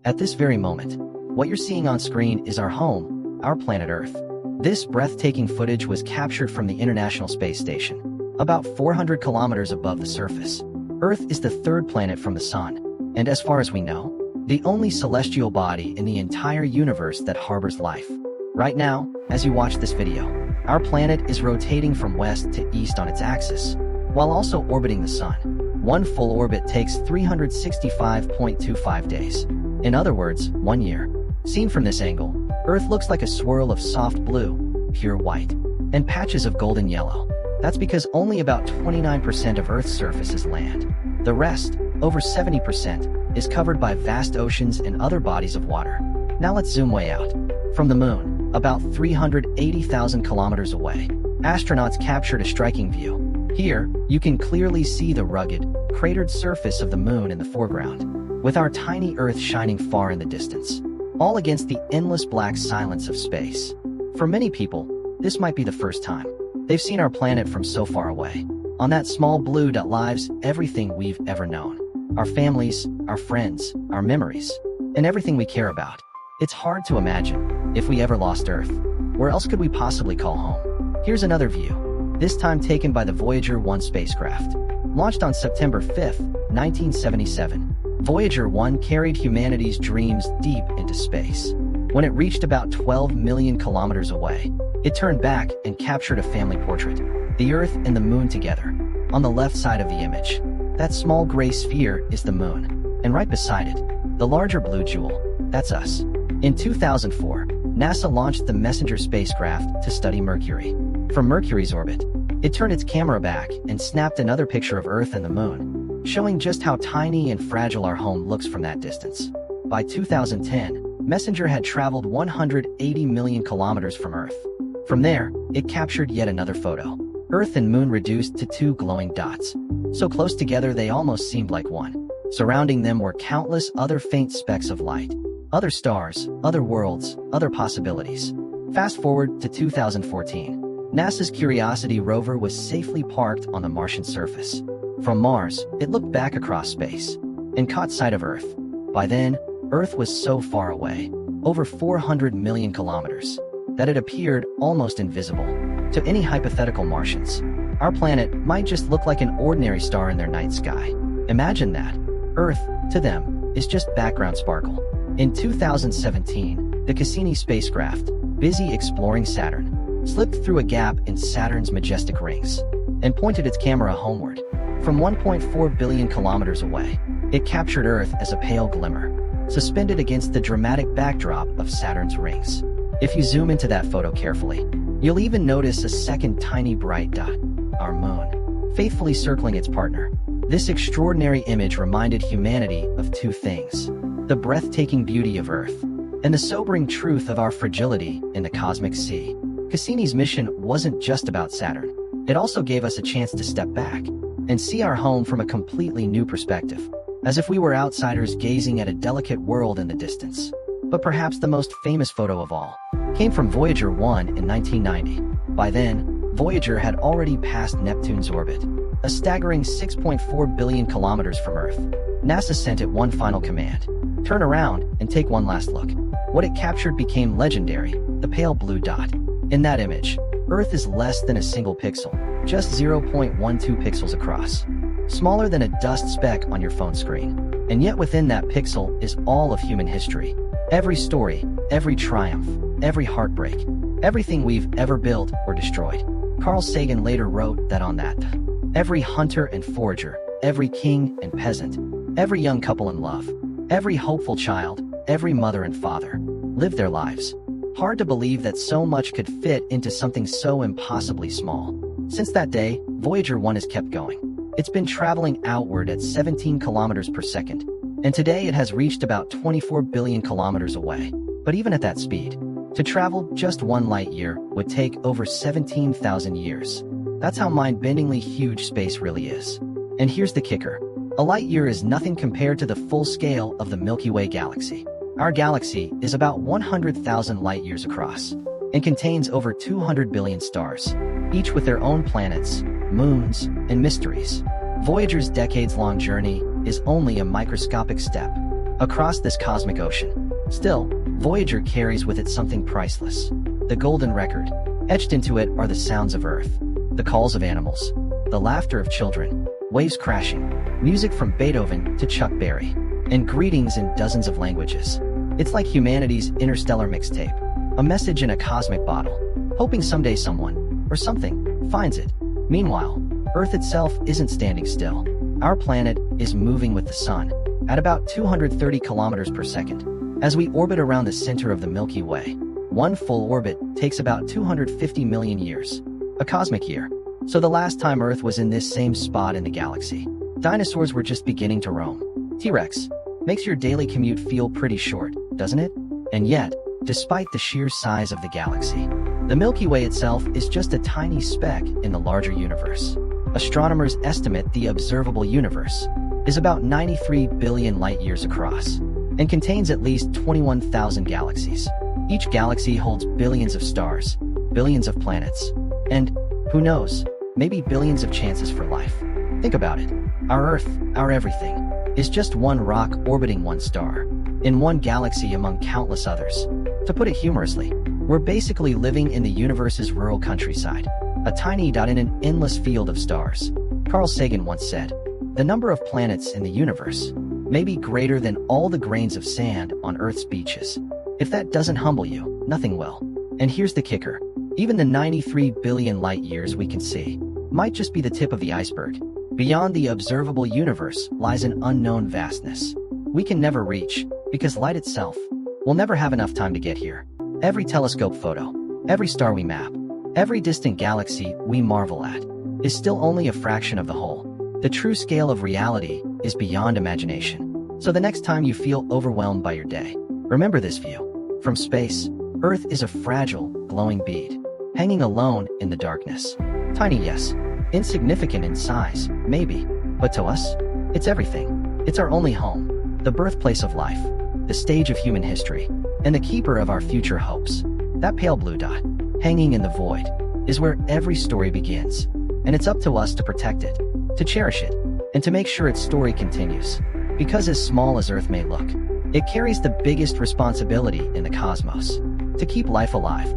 At this very moment, what you're seeing on screen is our home, our planet Earth. This breathtaking footage was captured from the International Space Station, about 400 kilometers above the surface. Earth is the third planet from the Sun, and as far as we know, the only celestial body in the entire universe that harbors life. Right now, as you watch this video, our planet is rotating from west to east on its axis, while also orbiting the Sun. One full orbit takes 365.25 days. In other words, 1 year. Seen from this angle, Earth looks like a swirl of soft blue, pure white, and patches of golden yellow. That's because only about 29% of Earth's surface is land. The rest, over 70%, is covered by vast oceans and other bodies of water. Now let's zoom way out. From the Moon, about 380,000 kilometers away, astronauts captured a striking view. Here, you can clearly see the rugged, cratered surface of the Moon in the foreground, with our tiny Earth shining far in the distance, all against the endless black silence of space. For many people, this might be the first time they've seen our planet from so far away. On that small blue dot lies everything we've ever known. Our families, our friends, our memories, and everything we care about. It's hard to imagine, if we ever lost Earth, where else could we possibly call home? Here's another view, this time taken by the Voyager 1 spacecraft. Launched on September 5, 1977, Voyager 1 carried humanity's dreams deep into space. When it reached about 12 million kilometers away, it turned back and captured a family portrait, the Earth and the Moon together. On the left side of the image, that small gray sphere is the Moon, and right beside it, the larger blue jewel, that's us. In 2004, NASA launched the Messenger spacecraft to study Mercury. From Mercury's orbit, it turned its camera back and snapped another picture of Earth and the Moon, showing just how tiny and fragile our home looks from that distance. By 2010, Messenger had traveled 180 million kilometers from Earth. From there, it captured yet another photo. Earth and Moon reduced to two glowing dots, so close together they almost seemed like one. Surrounding them were countless other faint specks of light. Other stars, other worlds, other possibilities. Fast forward to 2014. NASA's Curiosity rover was safely parked on the Martian surface. From Mars, it looked back across space and caught sight of Earth. By then, Earth was so far away, over 400 million kilometers, that it appeared almost invisible to any hypothetical Martians. Our planet might just look like an ordinary star in their night sky. Imagine that. Earth, to them, is just background sparkle. In 2017, the Cassini spacecraft, busy exploring Saturn, slipped through a gap in Saturn's majestic rings and pointed its camera homeward. From 1.4 billion kilometers away, it captured Earth as a pale glimmer, suspended against the dramatic backdrop of Saturn's rings. If you zoom into that photo carefully, you'll even notice a second tiny bright dot, our Moon, faithfully circling its partner. This extraordinary image reminded humanity of two things: the breathtaking beauty of Earth and the sobering truth of our fragility in the cosmic sea. Cassini's mission wasn't just about Saturn. It also gave us a chance to step back and see our home from a completely new perspective, as if we were outsiders gazing at a delicate world in the distance. But perhaps the most famous photo of all came from Voyager 1 in 1990. By then, Voyager had already passed Neptune's orbit, a staggering 6.4 billion kilometers from Earth. NASA sent it one final command: turn around and take one last look. What it captured became legendary, the pale blue dot. In that image, Earth is less than a single pixel, just 0.12 pixels across. Smaller than a dust speck on your phone screen. And yet within that pixel is all of human history. Every story, every triumph, every heartbreak, everything we've ever built or destroyed. Carl Sagan later wrote that on that, every hunter and forager, every king and peasant, every young couple in love, every hopeful child, every mother and father, lived their lives. Hard to believe that so much could fit into something so impossibly small. Since that day, Voyager 1 has kept going. It's been traveling outward at 17 kilometers per second, and today it has reached about 24 billion kilometers away. But even at that speed, to travel just 1 light year would take over 17,000 years. That's how mind-bendingly huge space really is. And here's the kicker: a light year is nothing compared to the full scale of the Milky Way galaxy. Our galaxy is about 100,000 light-years across and contains over 200 billion stars, each with their own planets, moons, and mysteries. Voyager's decades-long journey is only a microscopic step across this cosmic ocean. Still, Voyager carries with it something priceless. The golden record. Etched into it are the sounds of Earth, the calls of animals, the laughter of children, waves crashing, music from Beethoven to Chuck Berry, and greetings in dozens of languages. It's like humanity's interstellar mixtape, a message in a cosmic bottle, hoping someday someone, or something, finds it. Meanwhile, Earth itself isn't standing still. Our planet is moving with the sun at about 230 kilometers per second. As we orbit around the center of the Milky Way, one full orbit takes about 250 million years, a cosmic year. So the last time Earth was in this same spot in the galaxy, dinosaurs were just beginning to roam. T-Rex makes your daily commute feel pretty short, doesn't it? And yet, despite the sheer size of the galaxy, the Milky Way itself is just a tiny speck in the larger universe. Astronomers estimate the observable universe is about 93 billion light-years across and contains at least 21,000 galaxies. Each galaxy holds billions of stars, billions of planets, and, who knows, maybe billions of chances for life. Think about it. Our Earth, our everything, is just one rock orbiting one star, in one galaxy among countless others. To put it humorously, we're basically living in the universe's rural countryside, a tiny dot in an endless field of stars. Carl Sagan once said, "The number of planets in the universe may be greater than all the grains of sand on Earth's beaches." If that doesn't humble you, nothing will. And here's the kicker. Even the 93 billion light-years we can see might just be the tip of the iceberg. Beyond the observable universe lies an unknown vastness we can never reach, because light itself will never have enough time to get here. Every telescope photo, every star we map, every distant galaxy we marvel at, is still only a fraction of the whole. The true scale of reality is beyond imagination. So the next time you feel overwhelmed by your day, remember this view. From space, Earth is a fragile, glowing bead, hanging alone in the darkness. Tiny, yes. Insignificant in size, maybe. But to us, it's everything. It's our only home, the birthplace of life, the stage of human history, and the keeper of our future hopes. That pale blue dot, hanging in the void, is where every story begins. And it's up to us to protect it, to cherish it, and to make sure its story continues. Because as small as Earth may look, it carries the biggest responsibility in the cosmos. To keep life alive,